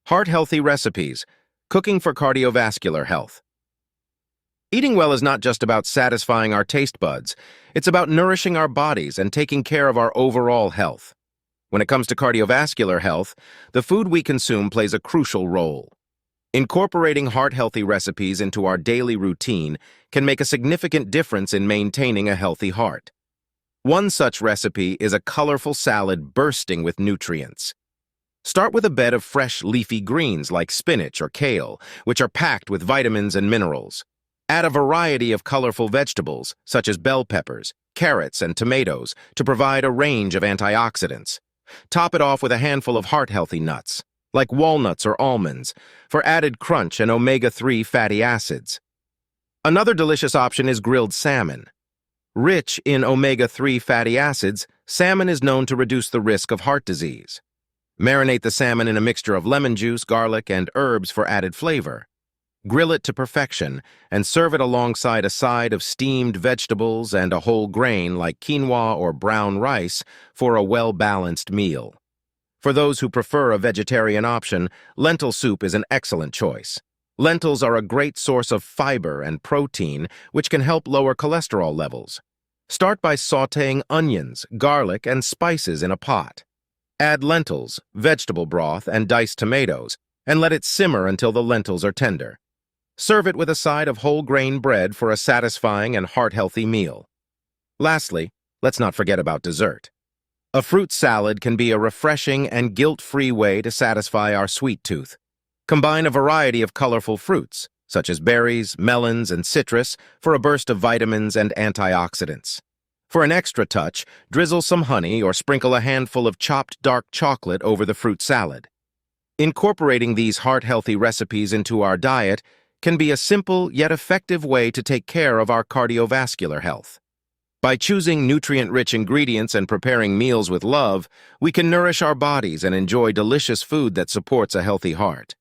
Heart-healthy recipes, cooking for cardiovascular health. Eating well is not just about satisfying our taste buds, it's about nourishing our bodies and taking care of our overall health. When it comes to cardiovascular health, the food we consume plays a crucial role. Incorporating heart-healthy recipes into our daily routine can make a significant difference in maintaining a healthy heart. One such recipe is a colorful salad bursting with nutrients. Start with a bed of fresh leafy greens like spinach or kale, which are packed with vitamins and minerals. Add a variety of colorful vegetables, such as bell peppers, carrots, and tomatoes, to provide a range of antioxidants. Top it off with a handful of heart-healthy nuts, like walnuts or almonds, for added crunch and omega-3 fatty acids. Another delicious option is grilled salmon. Rich in omega-3 fatty acids, salmon is known to reduce the risk of heart disease. Marinate the salmon in a mixture of lemon juice, garlic, and herbs for added flavor. Grill it to perfection and serve it alongside a side of steamed vegetables and a whole grain like quinoa or brown rice for a well-balanced meal. For those who prefer a vegetarian option, lentil soup is an excellent choice. Lentils are a great source of fiber and protein, which can help lower cholesterol levels. Start by sautéing onions, garlic, and spices in a pot. Add lentils, vegetable broth, and diced tomatoes, and let it simmer until the lentils are tender. Serve it with a side of whole grain bread for a satisfying and heart-healthy meal. Lastly, let's not forget about dessert. A fruit salad can be a refreshing and guilt-free way to satisfy our sweet tooth. Combine a variety of colorful fruits, such as berries, melons, and citrus, for a burst of vitamins and antioxidants. For an extra touch, drizzle some honey or sprinkle a handful of chopped dark chocolate over the fruit salad. Incorporating these heart-healthy recipes into our diet can be a simple yet effective way to take care of our cardiovascular health. By choosing nutrient-rich ingredients and preparing meals with love, we can nourish our bodies and enjoy delicious food that supports a healthy heart.